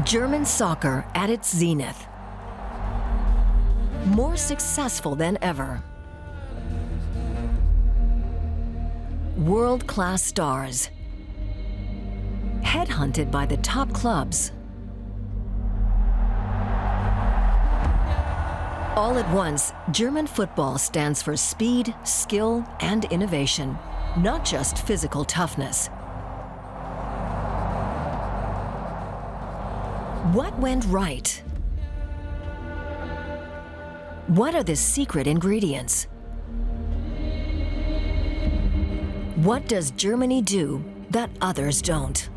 German soccer at its zenith. More successful than ever. World-class stars. Headhunted by the top clubs. All at once, German football stands for speed, skill, and innovation, not just physical toughness. What went right? What are the secret ingredients? What does Germany do that others don't?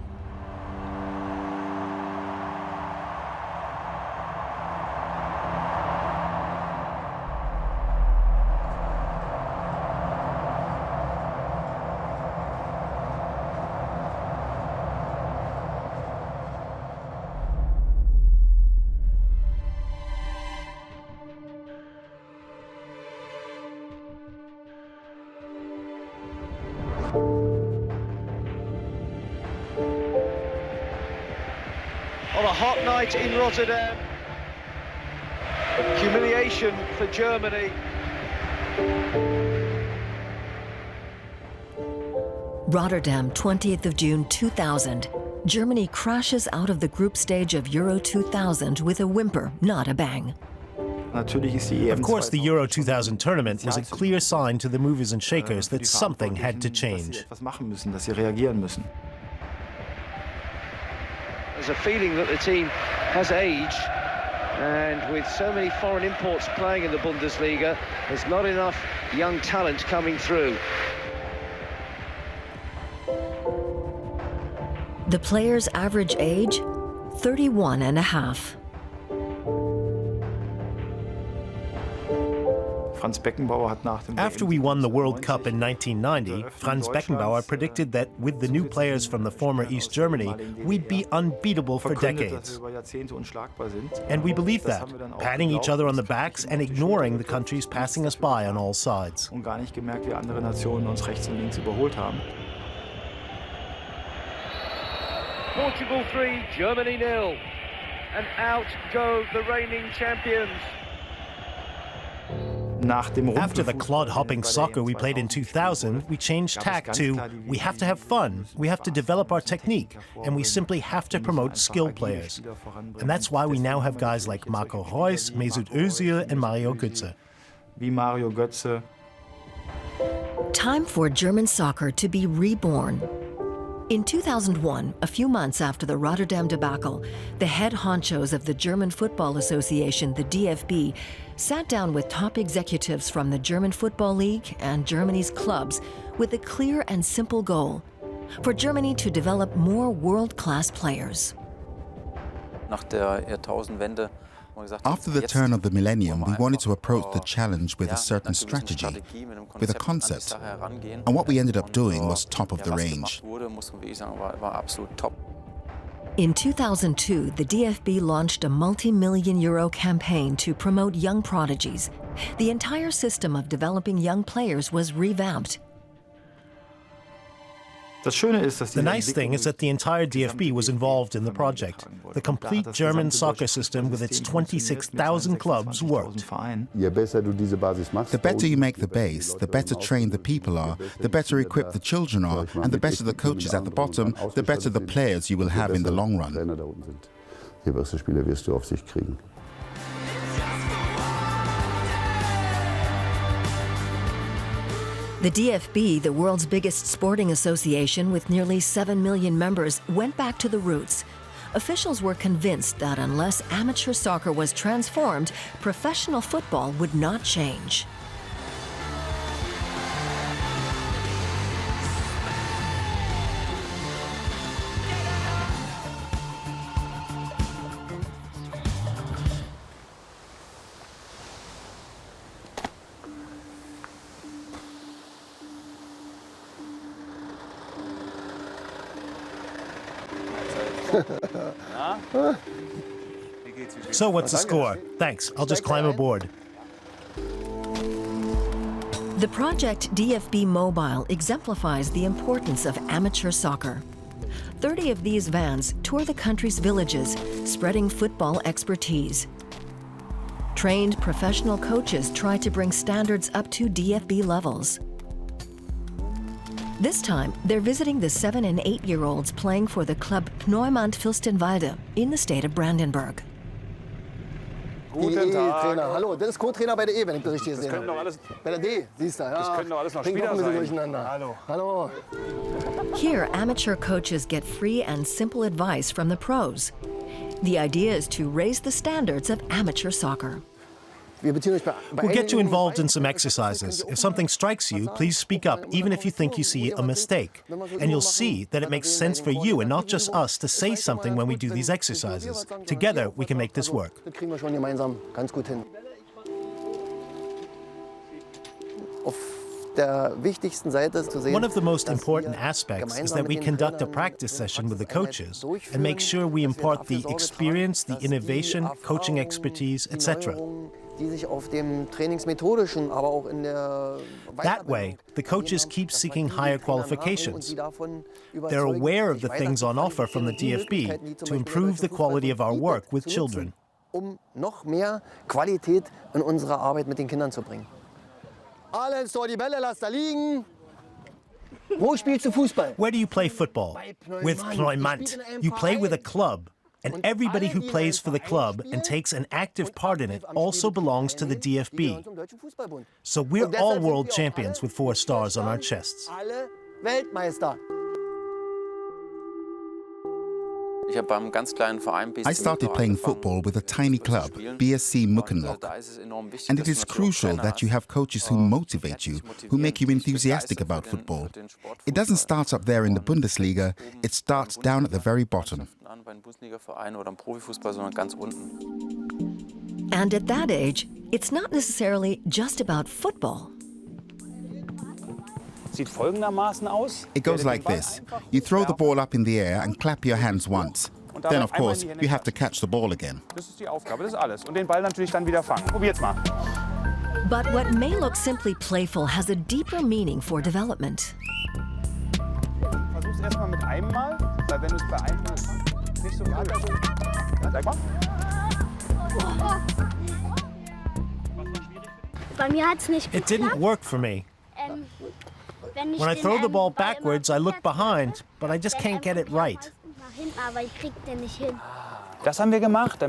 On a hot night in Rotterdam, humiliation for Germany. Rotterdam, 20th of June 2000. Germany crashes out of the group stage of Euro 2000 with a whimper, not a bang. Of course, the Euro 2000 tournament was a clear sign to the movers and shakers that something had to change. There's a feeling that the team has aged, and with so many foreign imports playing in the Bundesliga, there's not enough young talent coming through. The players' average age, 31 and a half. After we won the World Cup in 1990, Franz Beckenbauer predicted that with the new players from the former East Germany, we'd be unbeatable for decades. And we believed that, patting each other on the backs and ignoring the countries passing us by on all sides. Portugal 3, Germany 0. And out go the reigning champions. After the clod-hopping soccer we played in 2000, we changed tack to, we have to have fun, we have to develop our technique, and we simply have to promote skill players. And that's why we now have guys like Marco Reus, Mesut Özil, and Mario Götze. Time for German soccer to be reborn. In 2001, a few months after the Rotterdam debacle, the head honchos of the German Football Association, the DFB, sat down with top executives from the German Football League and Germany's clubs with a clear and simple goal: for Germany to develop more world-class players. After the turn of the millennium, we wanted to approach the challenge with a certain strategy, with a concept. And what we ended up doing was top of the range. In 2002, the DFB launched a multi-million euro campaign to promote young prodigies. The entire system of developing young players was revamped. The nice thing is that the entire DFB was involved in the project. The complete German soccer system with its 26,000 clubs worked. The better you make the base, the better trained the people are, the better equipped the children are, and the better the coaches at the bottom, the better the players you will have in the long run. The DFB, the world's biggest sporting association with nearly 7 million members, went back to the roots. Officials were convinced that unless amateur soccer was transformed, professional football would not change. So what's the score? Thanks, I'll just climb aboard. The project DFB Mobile exemplifies the importance of amateur soccer. 30 of these vans tour the country's villages, spreading football expertise. Trained professional coaches try to bring standards up to DFB levels. This time, they're visiting the 7- and 8-year-olds playing for the club Pneumant-Fürstenwalde in the state of Brandenburg. Guten Tag. Hallo, das ist Co-Trainer bei der E, wenn ich das richtig gesehen habe. Bei der D, siehst du, ja. Das können doch alles noch Spieler sein. Durcheinander. Hallo. Hallo. Here, amateur coaches get free and simple advice from the pros. The idea is to raise the standards of amateur soccer. We'll get you involved in some exercises. If something strikes you, please speak up, even if you think you see a mistake. And you'll see that it makes sense for you and not just us to say something when we do these exercises. Together, we can make this work. One of the most important aspects is that we conduct a practice session with the coaches and make sure we impart the experience, the innovation, coaching expertise, etc. That way, the coaches keep seeking higher qualifications. They're aware of the things on offer from the DFB to improve the quality of our work with children. Noch mehr Qualität in unsere Arbeit mit den Kindern zu bringen. Alle so die Bälle, lass da liegen. Wo spielst du Fußball? Where do you play football? With Pneumant. You play with a club, and everybody who plays for the club and takes an active part in it also belongs to the DFB. So we're all world champions with 4 stars on our chests. Alle Weltmeister. I started playing football with a tiny club, BSC Muckenloch. And it is crucial that you have coaches who motivate you, who make you enthusiastic about football. It doesn't start up there in the Bundesliga, it starts down at the very bottom. And at that age, it's not necessarily just about football. It goes like this. You throw the ball up in the air and clap your hands once. Then, of course, you have to catch the ball again. But what may look simply playful has a deeper meaning for development. It didn't work for me. When I throw the ball backwards, I look behind, but I just can't get it right.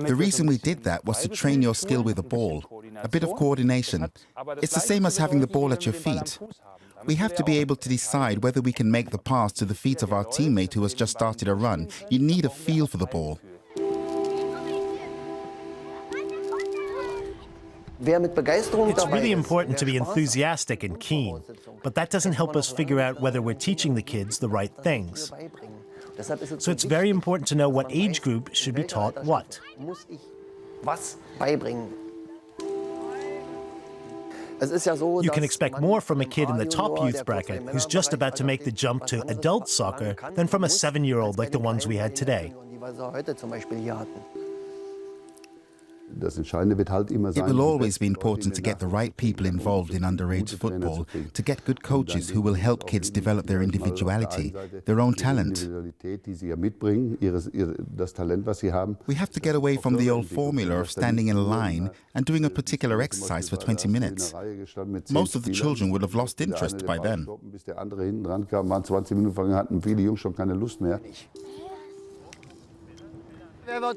The reason we did that was to train your skill with the ball, a bit of coordination. It's the same as having the ball at your feet. We have to be able to decide whether we can make the pass to the feet of our teammate who has just started a run. You need a feel for the ball. It's really important to be enthusiastic and keen, but that doesn't help us figure out whether we're teaching the kids the right things. So it's very important to know what age group should be taught what. You can expect more from a kid in the top youth bracket who's just about to make the jump to adult soccer than from a 7-year-old like the ones we had today. It will always be important to get the right people involved in underage football, to get good coaches who will help kids develop their individuality, their own talent. We have to get away from the old formula of standing in a line and doing a particular exercise for 20 minutes. Most of the children would have lost interest by then.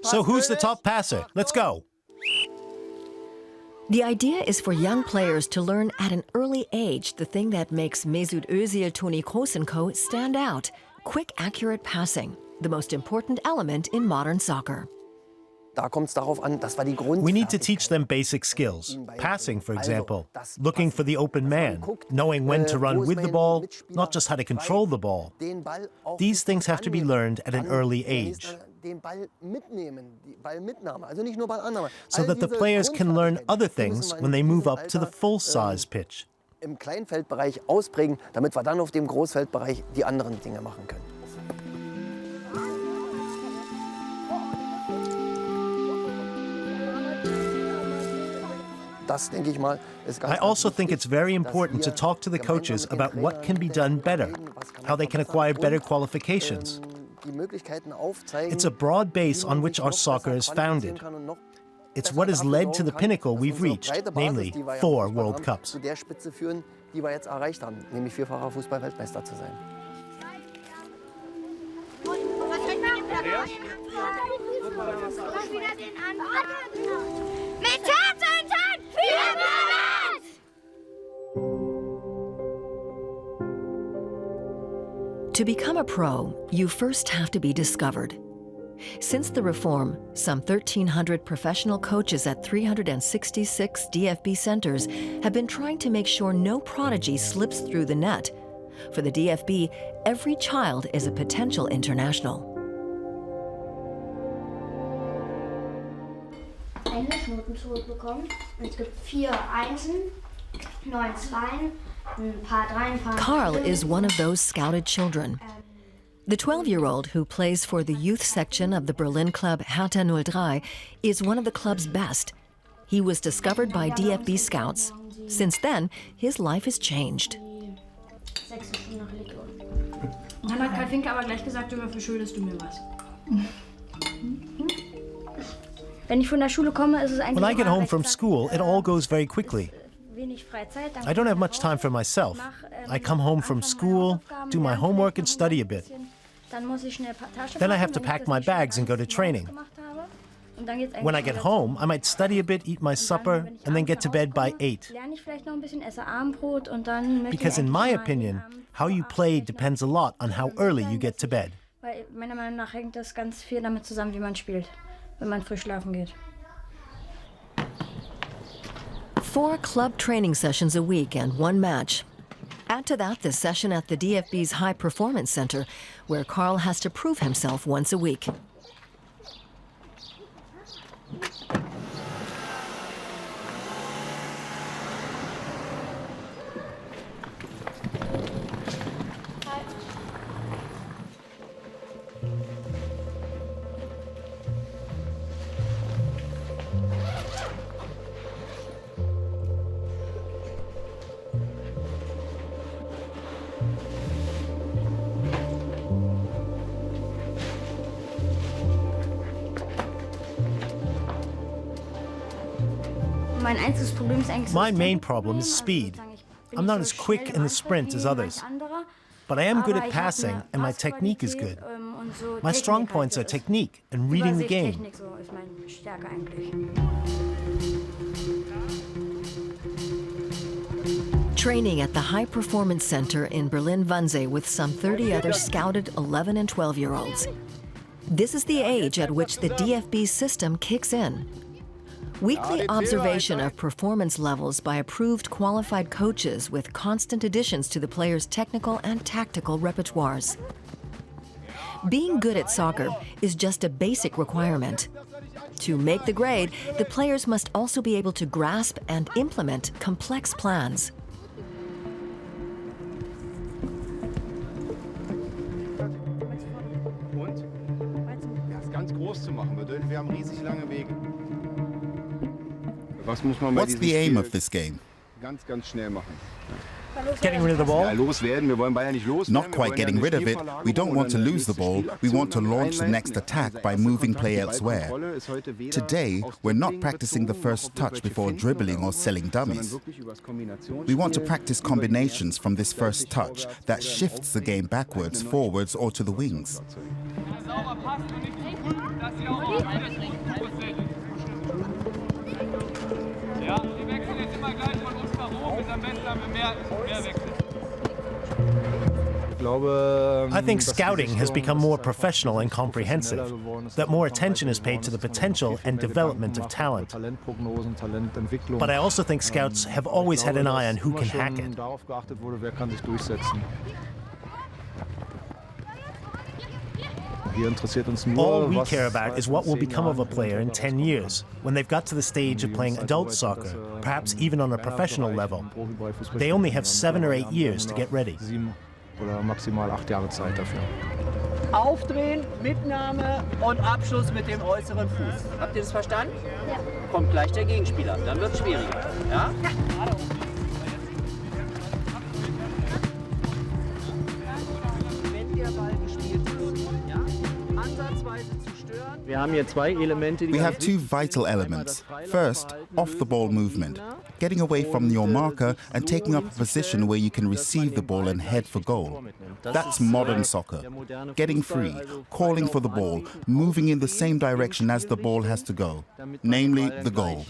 So who's the top passer? Let's go. The idea is for young players to learn at an early age the thing that makes Mesut Özil, Toni Kroos & Co. stand out: quick, accurate passing, the most important element in modern soccer. We need to teach them basic skills. Passing, for example, looking for the open man, knowing when to run with the ball, not just how to control the ball. These things have to be learned at an early age, so that the players can learn other things when they move up to the full-size pitch. Im Kleinfeldbereich ausprägen, damit wir dann auf dem Großfeldbereich die anderen Dinge machen können. I also think it's very important to talk to the coaches about what can be done better, how they can acquire better qualifications. It's a broad base on which our soccer is founded. It's what has led to the pinnacle we've reached, namely 4 World Cups. zu der Spitze führen, die wir jetzt erreicht haben, nämlich 4-facher Fußball-Weltmeister zu sein. Mit Herz und Hand für Balance! To become a pro, you first have to be discovered. Since the reform, some 1,300 professional coaches at 366 DFB centers have been trying to make sure no prodigy slips through the net. For the DFB, every child is a potential international. Englischnoten zurückbekommen. Es gibt 4 Einsen, 9 Zweien, ein paar Dreien, ein paar Karl Vierer. is one of those scouted children. The 12-year-old who plays for the youth section of the Berlin club Hertha 03 is one of the club's best. He was discovered by DFB scouts. Since then, his life has changed. 6 Stunden nach Litauen. Dann hat Kai Finke aber gleich gesagt, dafür schuldest du mir was. Wenn ich von der Schule komme, ist es eigentlich When I get immer home recht from zack, school, it all goes very quickly. wenig Freizeit, dann I don't have much komme time for myself. nach, I come home from school, do my homework and study a bit. Dann muss ich schnell Tasche Then I packen, have to wenn ich pack das my nicht schon bags and go to alles training. gemacht habe. Und dann geht's When I eigentlich get schon home, wieder I might study a bit, eat my supper, wenn ich and then abends get to nach bed Hause by komme, 8. lerne ich vielleicht noch ein bisschen, esse Abendbrot und dann möchte Because ich in eigentlich my mal den opinion, Abend how you vor 8 play vielleicht noch depends a lot on how early you get to bed. Weil meiner Meinung nach hängt das ganz viel damit zusammen, wie man spielt, wenn man früh schlafen geht. 4 club training sessions a week and 1 match. Add to that the session at the DFB's High Performance Center, where Karl has to prove himself once a week. Mein einziges Problem ist eigentlich so My das main Tempoproblem. problem is Also speed. sozusagen, ich bin I'm nicht not so as quick schnell in im the sprint Antritt as wie others. manch anderer, But I am good aber at ich habe passing, eine and my technique is good. Passqualität, und so My strong Technik points are halt, das ist technique and reading the game. Übersichtstechnik, so ist meine Stärke eigentlich. Training at the High Performance Center in Berlin-Wannsee with some 30 other scouted 11 and 12-year-olds. This is the age at which the DFB system kicks in. Weekly observation of performance levels by approved qualified coaches with constant additions to the players' technical and tactical repertoires. Being good at soccer is just a basic requirement. To make the grade, the players must also be able to grasp and implement complex plans. Und? Das ganz groß zu machen. Wir haben riesig lange Wege. Was muss man bei What's diesem the aim Spiel of this game? ganz, ganz schnell machen? Getting rid of the Ja, ball? loswerden. Wir wollen Ball ja nicht loswerden. Not Wir quite wollen getting ja eine rid of it. Spielverlagerung We don't want to oder eine lose the nächste ball. We Spielaktion want to dann launch the einleiten. next attack Der by erste moving Kontakt, play die elsewhere. Ballkontrolle ist heute weder Today, aufs we're not Dribbling practicing the bezogen, first noch auf touch irgendwelche before Finten dribbling oder or so, selling sondern dummies. wirklich übers Kombinationsspiel, We want to practice über den combinations ersten from this Fuß, der first sich touch vorwärts that oder shifts the game backwards, eine neue forwards, or to the wings. Sauber passen und nicht zu früh, dass sie auch auf alles gut sind. Ja, die wechseln jetzt immer gleich von uns nach oben, ist am besten, haben wir mehr Wechsel. I think scouting has become more professional and comprehensive, that more attention is paid to the potential and development of talent. But I also think scouts have always had an eye on who can hack it. All we care about is what will become of a player in 10 years, when they've got to the stage of playing adult soccer, perhaps even on a professional level. They only have 7 or 8 years to get ready. Oder maximal 8 Jahre Zeit dafür. Aufdrehen, Mitnahme und Abschluss mit dem äußeren Fuß. Habt ihr das verstanden? Ja. Kommt gleich der Gegenspieler, dann wird es schwieriger. Ja? Wenn der Ball gespielt ist, ja? We have two vital elements. First, off-the-ball movement, getting away from your marker and taking up a position where you can receive the ball and head for goal. That's modern soccer. Getting free, calling for the ball, moving in the same direction as the ball has to go, namely the goal.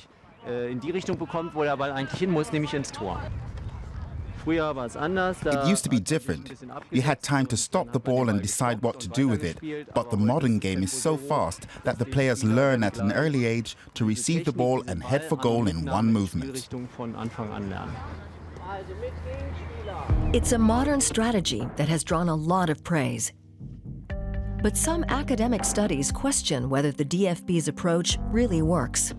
It used to be different. You had time to stop the ball and decide what to do with it. But the modern game is so fast that the players learn at an early age to receive the ball and head for goal in one movement. It's a modern strategy that has drawn a lot of praise. But some academic studies question whether the DFB's approach really works.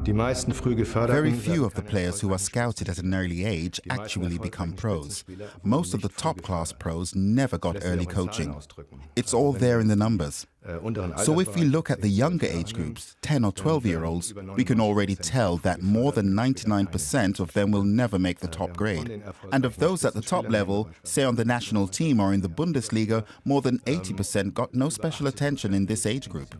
Very few of the players who are scouted at an early age actually become pros. Most of the top-class pros never got early coaching. It's all there in the numbers. So if we look at the younger age groups, 10 or 12-year-olds, we can already tell that more than 99% of them will never make the top grade. And of those at the top level, say on the national team or in the Bundesliga, more than 80% got no special attention in this age group.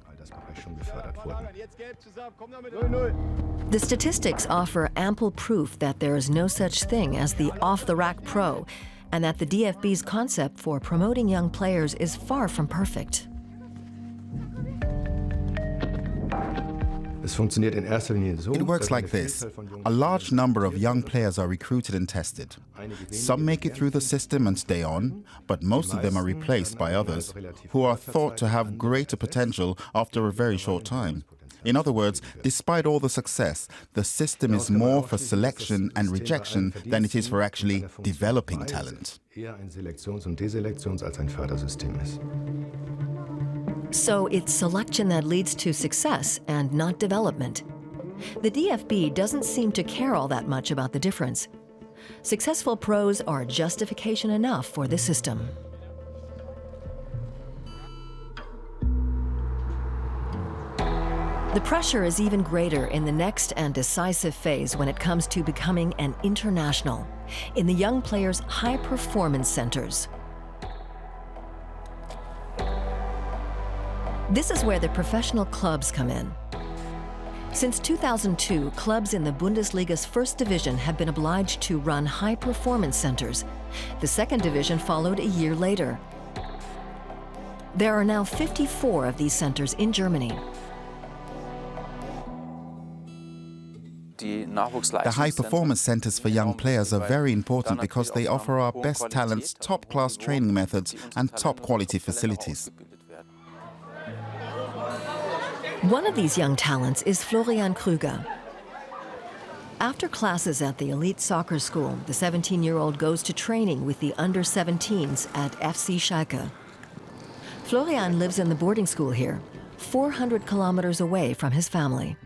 The statistics offer ample proof that there is no such thing as the off-the-rack pro, and that the DFB's concept for promoting young players is far from perfect. It works like this. A large number of young players are recruited and tested. Some make it through the system and stay on, but most of them are replaced by others who are thought to have greater potential after a very short time. In other words, despite all the success, the system is more for selection and rejection than it is for actually developing talent. So it's selection that leads to success and not development. The DFB doesn't seem to care all that much about the difference. Successful pros are justification enough for the system. The pressure is even greater in the next and decisive phase when it comes to becoming an international, in the young players' high-performance centers. This is where the professional clubs come in. Since 2002, clubs in the Bundesliga's first division have been obliged to run high-performance centers. The second division followed a year later. There are now 54 of these centers in Germany. The high-performance centers for young players are very important because they offer our best talents top-class training methods and top-quality facilities. One of these young talents is Florian Krüger. After classes at the elite soccer school, the 17-year-old goes to training with the under-17s at FC Schalke. Florian lives in the boarding school here, 400 kilometers away from his family.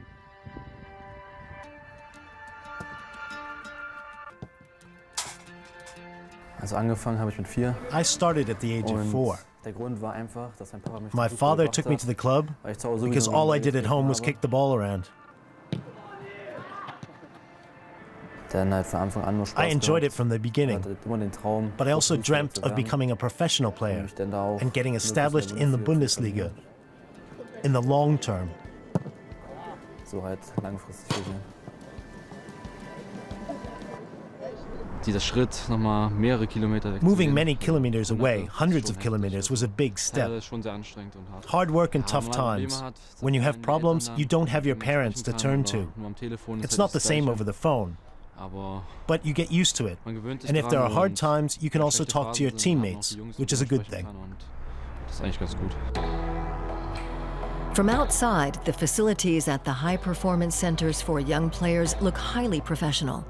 I started at the age of 4. My father took me to the club because all I did at home was kick the ball around. I enjoyed it from the beginning, but I also dreamt of becoming a professional player and getting established in the Bundesliga in the long term. Moving many kilometers away, hundreds of kilometers, was a big step. Hard work and tough times. When you have problems, you don't have your parents to turn to. It's not the same over the phone, but you get used to it. And if there are hard times, you can also talk to your teammates, which is a good thing. From outside, the facilities at the high-performance centers for young players look highly professional.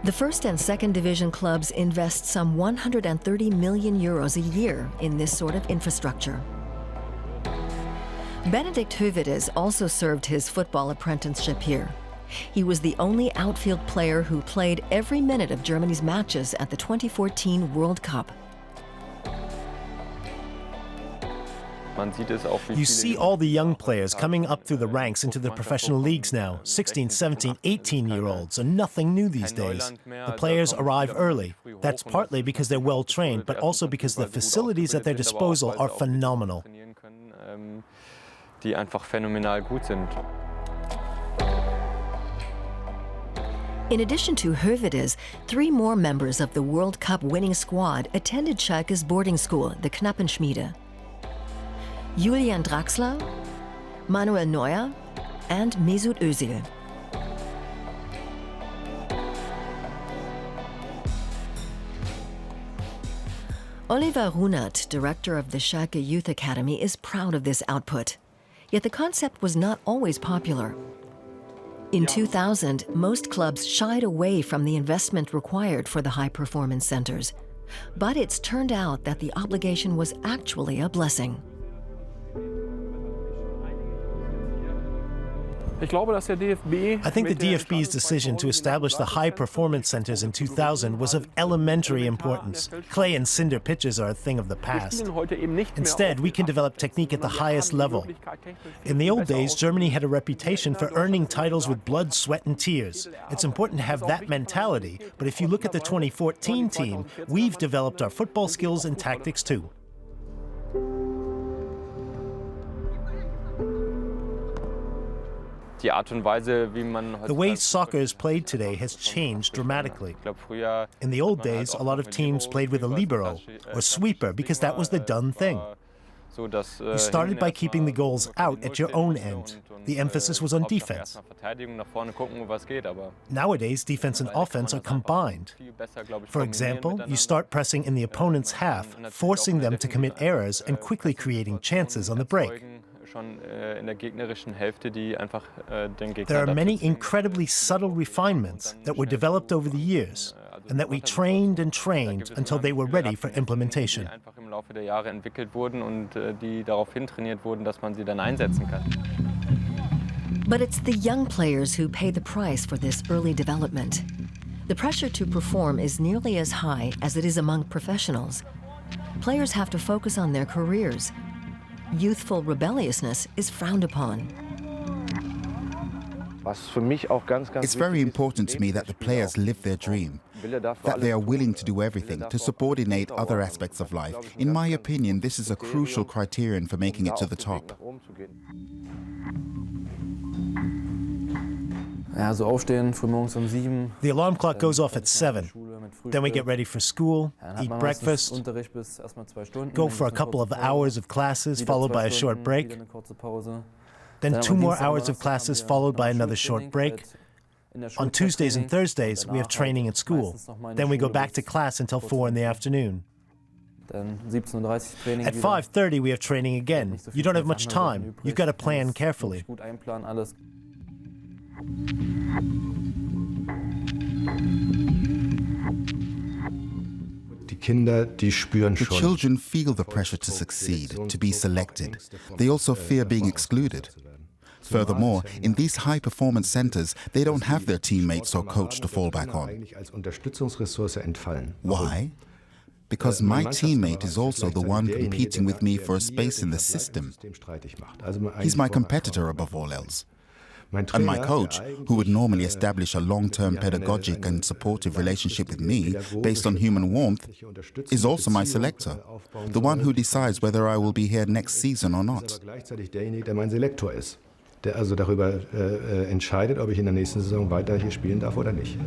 The first and second division clubs invest some 130 million euros a year in this sort of infrastructure. Benedikt Hövedes also served his football apprenticeship here. He was the only outfield player who played every minute of Germany's matches at the 2014 World Cup. You see all the young players coming up through the ranks into the professional leagues now, 16, 17, 18-year-olds, and nothing new these days. The players arrive early. That's partly because they're well trained, but also because the facilities at their disposal are phenomenal. Die einfach phänomenal gut sind. In addition to Hövedes, 3 more members of the World Cup winning squad attended Schalke's boarding school, the Knappenschmiede. Julian Draxler, Manuel Neuer, and Mesut Özil. Oliver Runert, director of the Schalke Youth Academy, is proud of this output. Yet the concept was not always popular. In 2000, most clubs shied away from the investment required for the high-performance centers. But it's turned out that the obligation was actually a blessing. I think the DFB's decision to establish the high-performance centers in 2000 was of elementary importance. Clay and cinder pitches are a thing of the past. Instead, we can develop technique at the highest level. In the old days, Germany had a reputation for earning titles with blood, sweat, and tears. It's important to have that mentality, but if you look at the 2014 team, we've developed our football skills and tactics too. The way soccer is played today has changed dramatically. In the old days, a lot of teams played with a libero, or sweeper, because that was the done thing. You started by keeping the goals out at your own end. The emphasis was on defense. Nowadays, defense and offense are combined. For example, you start pressing in the opponent's half, forcing them to commit errors and quickly creating chances on the break. There are many incredibly subtle refinements that were developed over the years and that we trained and trained until they were ready for implementation. But it's the young players who pay the price for this early development. The pressure to perform is nearly as high as it is among professionals. Players have to focus on their careers. Youthful rebelliousness is frowned upon. It's very important to me that the players live their dream, that they are willing to do everything to subordinate other aspects of life. In my opinion, this is a crucial criterion for making it to the top. The alarm clock goes off at 7. Then we get ready for school, eat breakfast, go for a couple of hours of classes followed by a short break, then 2 more hours of classes followed by another short break. On Tuesdays and Thursdays, we have training at school. Then we go back to class until 4 in the afternoon. At 5:30, we have training again. You don't have much time. You've got to plan carefully. The children feel the pressure to succeed, to be selected. They also fear being excluded. Furthermore, in these high-performance centers, they don't have their teammates or coach to fall back on. Why? Because my teammate is also the one competing with me for a space in the system. He's my competitor above all else. And my coach, who would normally establish a long-term pedagogic and supportive relationship with me based on human warmth, is also my selector, the one who decides whether I will be here next season or not. Der also darüber entscheidet, ob ich in der nächsten Saison weiter hier spielen darf oder nicht.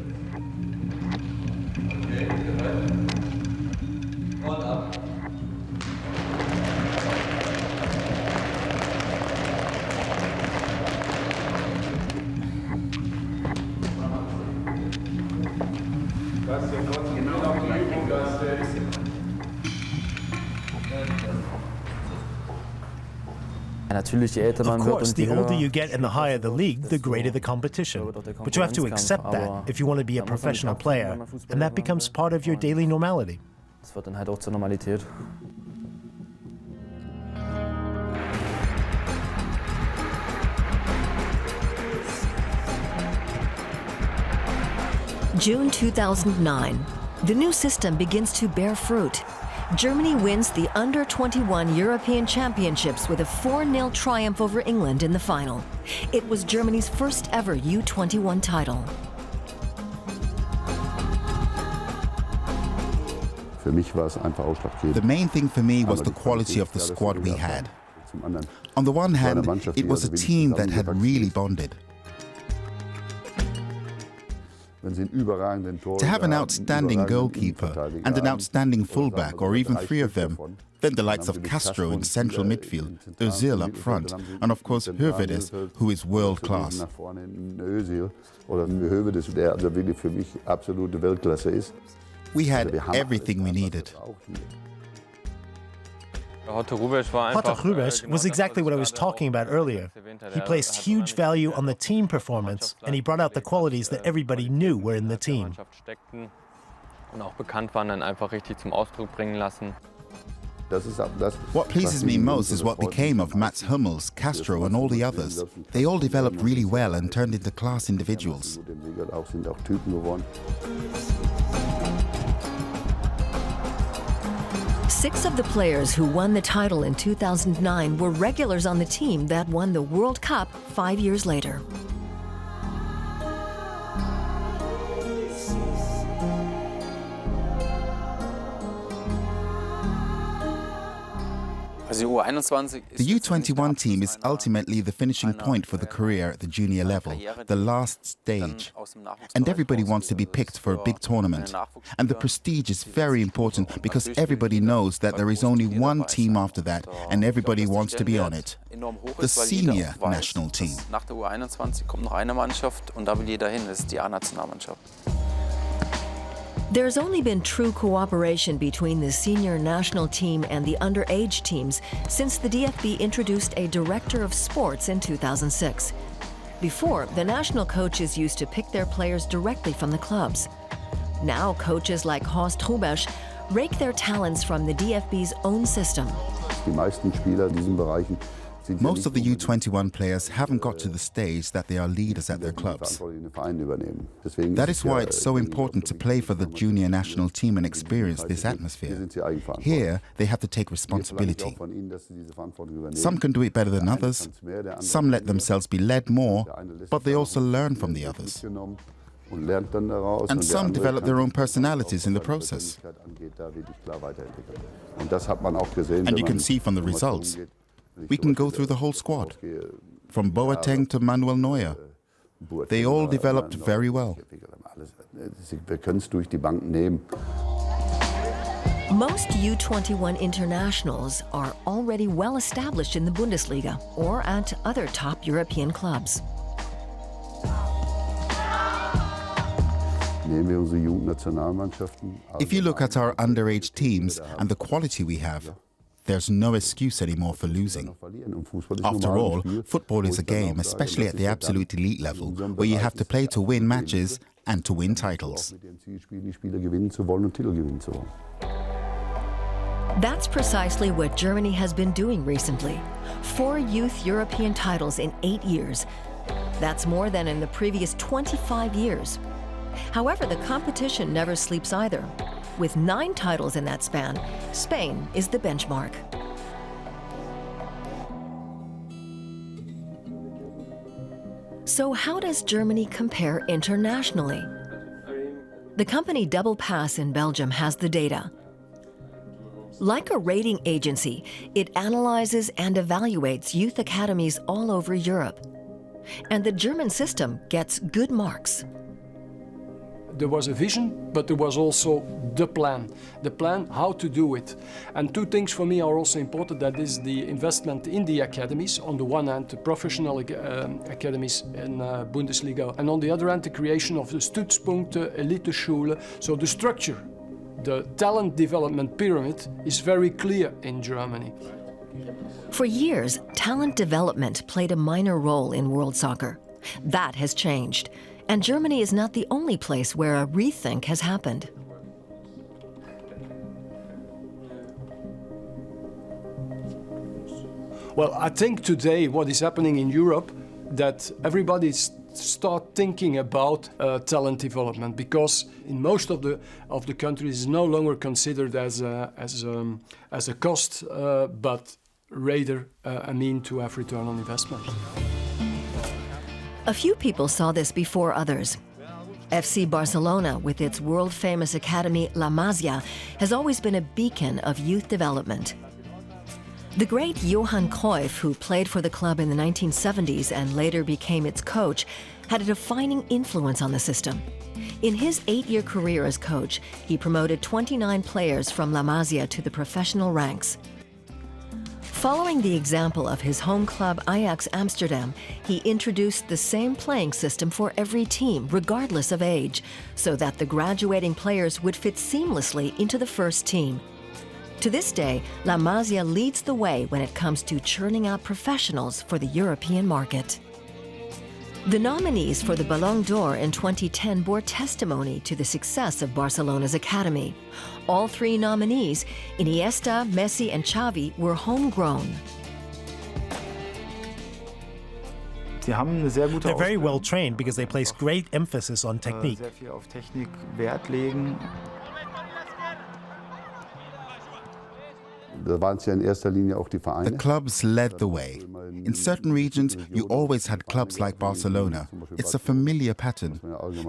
Of course, the older you get and the higher the league, the greater the competition. But you have to accept that if you want to be a professional player, and that becomes part of your daily normality. June 2009. The new system begins to bear fruit. Germany wins the Under-21 European Championships with a 4-0 triumph over England in the final. It was Germany's first ever U21 title. The main thing for me was the quality of the squad we had. On the one hand, it was a team that had really bonded. To have an outstanding goalkeeper and an outstanding fullback, or even 3 of them, then the likes of Castro in central midfield, Özil up front, and of course Höwedes, who is world class. We had everything we needed. Otto Hrubesch was exactly what I was talking about earlier. He placed huge value on the team performance, and he brought out the qualities that everybody knew were in the team. What pleases me most is what became of Mats Hummels, Castro and all the others. They all developed really well and turned into class individuals. 6 of the players who won the title in 2009 were regulars on the team that won the World Cup 5 years later. The U21 team is ultimately the finishing point for the career at the junior level, the last stage. And everybody wants to be picked for a big tournament. And the prestige is very important because everybody knows that there is only one team after that and everybody wants to be on it. The senior national team. There's only been true cooperation between the senior national team and the underage teams since the DFB introduced a director of sports in 2006. Before, the national coaches used to pick their players directly from the clubs. Now, coaches like Horst Hrubesch rake their talents from the DFB's own system. Most of the U21 players haven't got to the stage that they are leaders at their clubs. That is why it's so important to play for the junior national team and experience this atmosphere. Here, they have to take responsibility. Some can do it better than others, some let themselves be led more, but they also learn from the others. And some develop their own personalities in the process. And you can see from the results. We can go through the whole squad, from Boateng to Manuel Neuer. They all developed very well. Most U21 internationals are already well established in the Bundesliga or at other top European clubs. If you look at our underage teams and the quality we have, there's no excuse anymore for losing. After all, football is a game, especially at the absolute elite level, where you have to play to win matches and to win titles. That's precisely what Germany has been doing recently. 4 youth European titles in 8 years. That's more than in the previous 25 years. However, the competition never sleeps either. With 9 titles in that span, Spain is the benchmark. So how does Germany compare internationally? The company Double Pass in Belgium has the data. Like a rating agency, it analyzes and evaluates youth academies all over Europe. And the German system gets good marks. There was a vision, but there was also the plan how to do it. And 2 things for me are also important. That is the investment in the academies. On the one hand, the professional academies in Bundesliga, and on the other hand, the creation of the Stützpunkte, Eliteschule. So the structure, the talent development pyramid is very clear in Germany. For years, talent development played a minor role in world soccer. That has changed. And Germany is not the only place where a rethink has happened. Well, I think today what is happening in Europe, that everybody is start thinking about talent development, because in most of the countries it's no longer considered as a cost, but rather a mean to have return on investment. A few people saw this before others. FC Barcelona, with its world-famous academy La Masia, has always been a beacon of youth development. The great Johan Cruyff, who played for the club in the 1970s and later became its coach, had a defining influence on the system. In his 8-year career as coach, he promoted 29 players from La Masia to the professional ranks. Following the example of his home club Ajax Amsterdam, he introduced the same playing system for every team, regardless of age, so that the graduating players would fit seamlessly into the first team. To this day, La Masia leads the way when it comes to churning out professionals for the European market. The nominees for the Ballon d'Or in 2010 bore testimony to the success of Barcelona's academy. All 3 nominees, Iniesta, Messi, and Xavi, were homegrown. They're very well trained because they place great emphasis on technique. The clubs led the way. In certain regions, you always had clubs like Barcelona. It's a familiar pattern.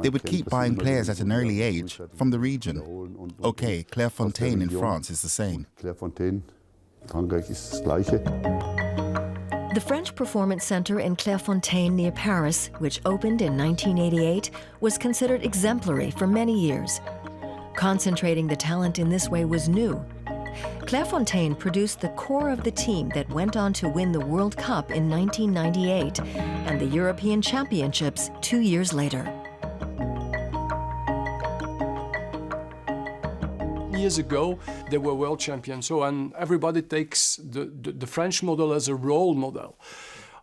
They would keep buying players at an early age from the region. Okay, Clairefontaine in France is the same. The French Performance Center in Clairefontaine near Paris, which opened in 1988, was considered exemplary for many years. Concentrating the talent in this way was new. Clairefontaine produced the core of the team that went on to win the World Cup in 1998 and the European Championships 2 years later. Years ago, they were world champions, and everybody takes the French model as a role model.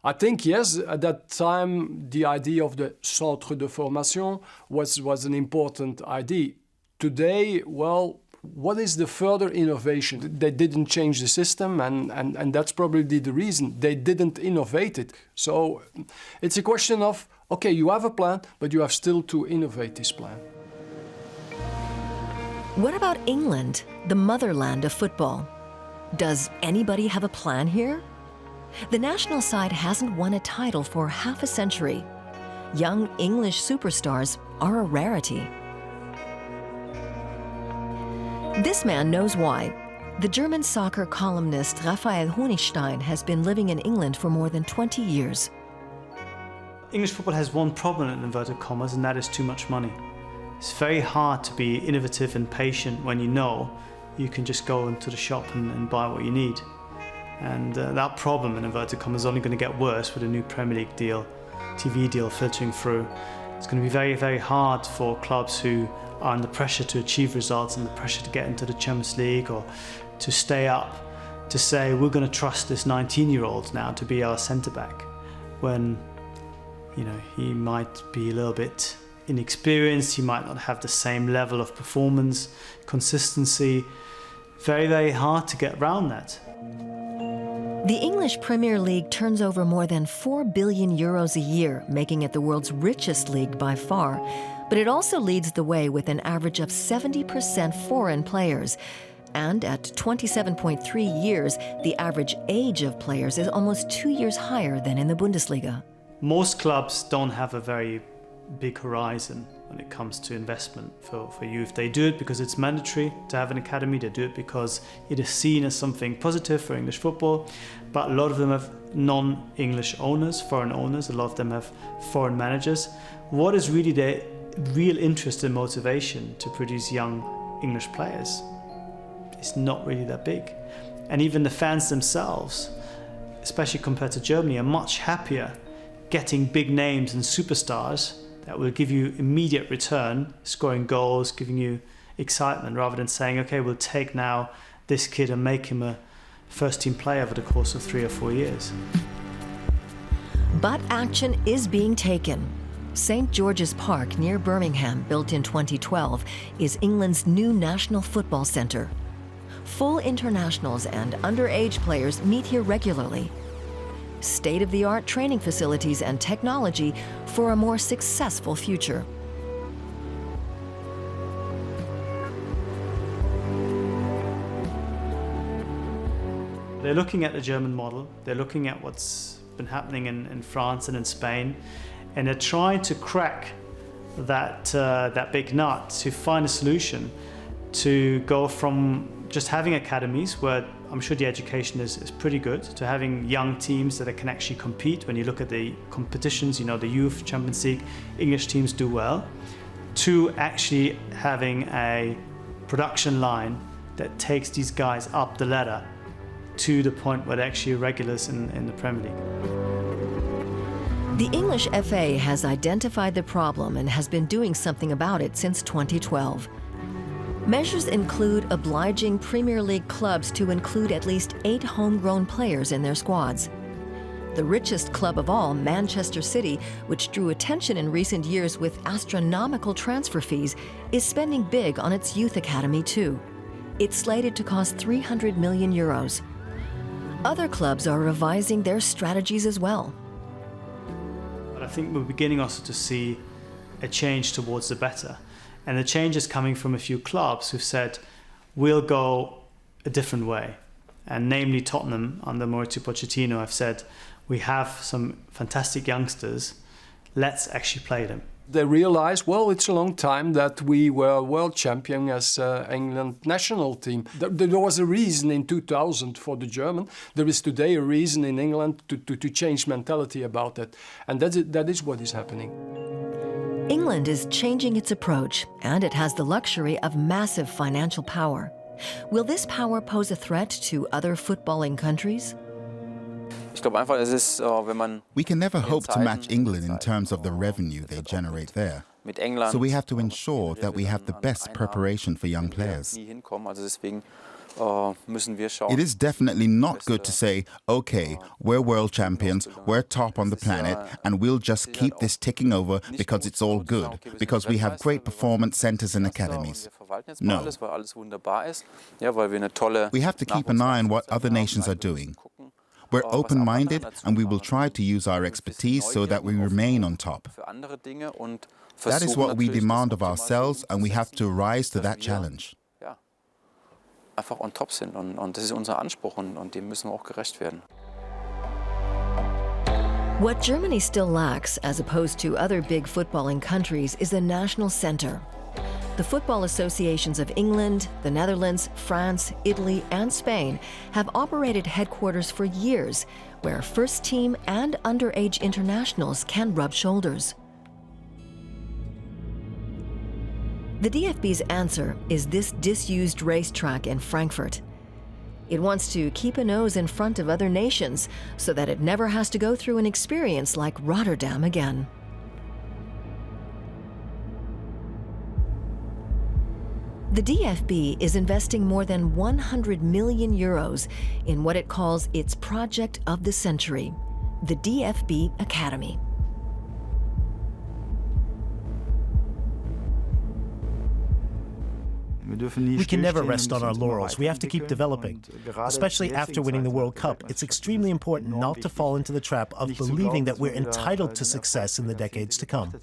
I think, yes, at that time, the idea of the centre de formation was an important idea. Today, well, what is the further innovation? They didn't change the system, and that's probably the reason. They didn't innovate it. So it's a question of, okay, you have a plan, but you have still to innovate this plan. What about England, the motherland of football? Does anybody have a plan here? The national side hasn't won a title for half a century. Young English superstars are a rarity. This man knows why. The German soccer columnist Raphael Honigstein has been living in England for more than 20 years. English football has one problem in inverted commas, and that is too much money. It's very hard to be innovative and patient when you know you can just go into the shop and buy what you need. And that problem in inverted commas is only going to get worse with a new Premier League deal, TV deal filtering through. It's going to be very, very hard for clubs who are under pressure to achieve results and the pressure to get into the Champions League or to stay up, to say we're going to trust this 19-year-old now to be our centre-back, when, you know, he might be a little bit inexperienced, he might not have the same level of performance, consistency. Very, very hard to get around that. The English Premier League turns over more than 4 billion euros a year, making it the world's richest league by far. But it also leads the way with an average of 70% foreign players. And at 27.3 years, the average age of players is almost 2 years higher than in the Bundesliga. Most clubs don't have a very big horizon when it comes to investment for youth. They do it because it's mandatory to have an academy. They do it because it is seen as something positive for English football. But a lot of them have non-English owners, foreign owners. A lot of them have foreign managers. What is really their real interest and motivation to produce young English players? It's not really that big. And even the fans themselves, especially compared to Germany, are much happier getting big names and superstars that will give you immediate return, scoring goals, giving you excitement, rather than saying, okay, we'll take now this kid and make him a first-team player over the course of 3 or 4 years. But action is being taken. St. George's Park near Birmingham, built in 2012, is England's new national football centre. Full internationals and underage players meet here regularly. state-of-the-art training facilities and technology for a more successful future. They're looking at the German model, they're looking at what's been happening in France and in Spain, and they're trying to crack that big nut to find a solution to go from just having academies where I'm sure the education is pretty good, to having young teams that can actually compete. When you look at the competitions, you know, the Youth Champions League, English teams do well, to actually having a production line that takes these guys up the ladder to the point where they're actually regulars in the Premier League. The English FA has identified the problem and has been doing something about it since 2012. Measures include obliging Premier League clubs to include at least 8 homegrown players in their squads. The richest club of all, Manchester City, which drew attention in recent years with astronomical transfer fees, is spending big on its youth academy too. It's slated to cost €300 million. Other clubs are revising their strategies as well. But I think we're beginning also to see a change towards the better. And the change is coming from a few clubs who've said, we'll go a different way. And namely Tottenham, under Mauricio Pochettino, have said, we have some fantastic youngsters, let's actually play them. They realized, well, it's a long time that we were world champion as England national team. There was a reason in 2000 for the German. There is today a reason in England to change mentality about that. And that is what is happening. England is changing its approach, and it has the luxury of massive financial power. Will this power pose a threat to other footballing countries? We can never hope to match England in terms of the revenue they generate there. So we have to ensure that we have the best preparation for young players. It is definitely not good to say, okay, we're world champions, we're top on the planet, and we'll just keep this ticking over because it's all good, because we have great performance centers and academies. No. We have to keep an eye on what other nations are doing. We're open-minded, and we will try to use our expertise so that we remain on top. That is what we demand of ourselves, and we have to rise to that challenge. Einfach on top sind und das ist unser Anspruch und dem müssen wir auch gerecht werden. What Germany still lacks, as opposed to other big footballing countries, is a national center. The football associations of England, the Netherlands, France, Italy, and Spain have operated headquarters for years, where first team and underage internationals can rub shoulders. The DFB's answer is this disused racetrack in Frankfurt. It wants to keep a nose in front of other nations so that it never has to go through an experience like Rotterdam again. The DFB is investing more than €100 million in what it calls its project of the century, the DFB Academy. We can never rest on our laurels. We have to keep developing. Especially after winning the World Cup, it's extremely important not to fall into the trap of believing that we're entitled to success in the decades to come.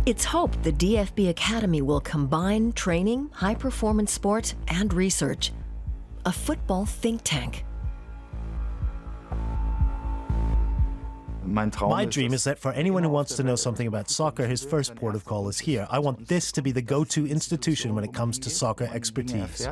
It's hoped the DFB Academy will combine training, high-performance sport, and research. A football think tank. My dream is that for anyone who wants to know something about soccer, his first port of call is here. I want this to be the go-to institution when it comes to soccer expertise.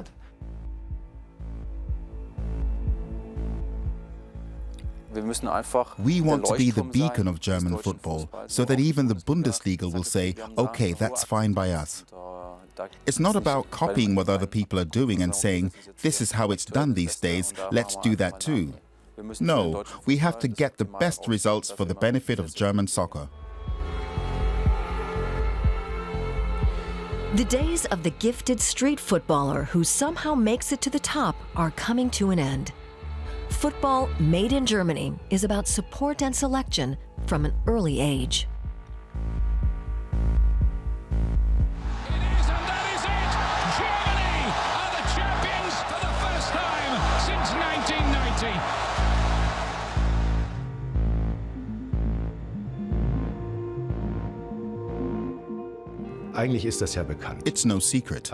We want to be the beacon of German football, so that even the Bundesliga will say, okay, that's fine by us. It's not about copying what other people are doing and saying, this is how it's done these days, let's do that too. No, we have to get the best results for the benefit of German soccer. The days of the gifted street footballer who somehow makes it to the top are coming to an end. Football made in Germany is about support and selection from an early age. Germany are the champions for the first time since 1990. Eigentlich ist das ja bekannt. It's no secret.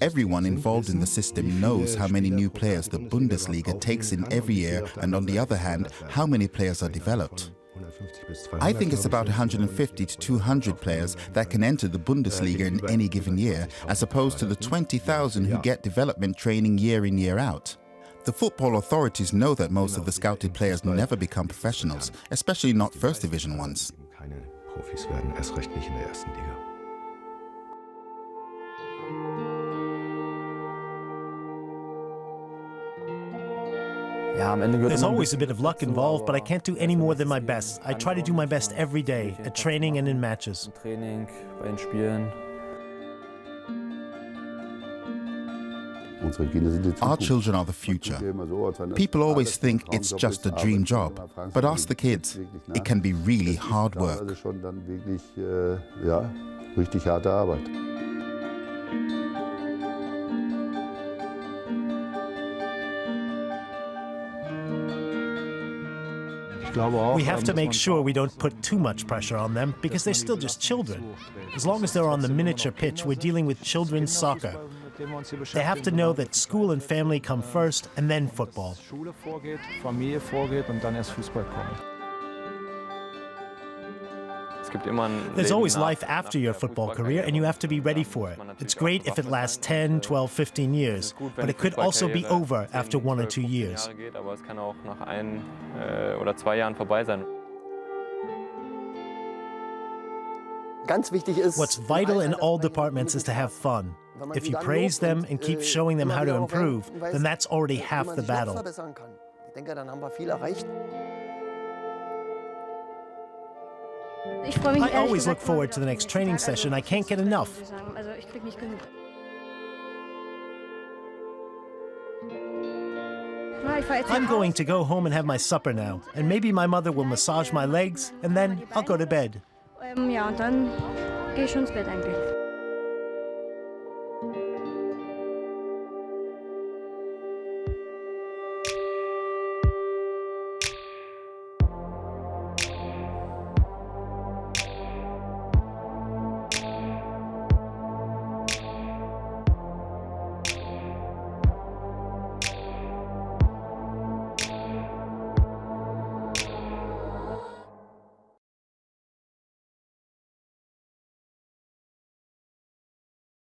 Everyone involved in the system knows how many new players the Bundesliga takes in every year, and on the other hand, how many players are developed. I think it's about 150 to 200 players that can enter the Bundesliga in any given year, as opposed to the 20,000 who get development training year in, year out. The football authorities know that most of the scouted players never become professionals, especially not first division ones. Keine Profis werden, erst recht nicht in der ersten Liga. There's always a bit of luck involved, but I can't do any more than my best. I try to do my best every day, at training and in matches. Our children are the future. People always think it's just a dream job, but ask the kids, it can be really hard work. We have to make sure we don't put too much pressure on them because they're still just children. As long as they're on the miniature pitch, we're dealing with children's soccer. They have to know that school and family come first and then football. There's always life after your football career, and you have to be ready for it. It's great if it lasts 10, 12, 15 years, but it could also be over after 1 or 2 years. What's vital in all departments is to have fun. If you praise them and keep showing them how to improve, then that's already half the battle. I always look forward to the next training session. I can't get enough. I'm going to go home and have my supper now, and maybe my mother will massage my legs, and then I'll go to bed. Ja, und dann gehe ich schon ins Bett eigentlich.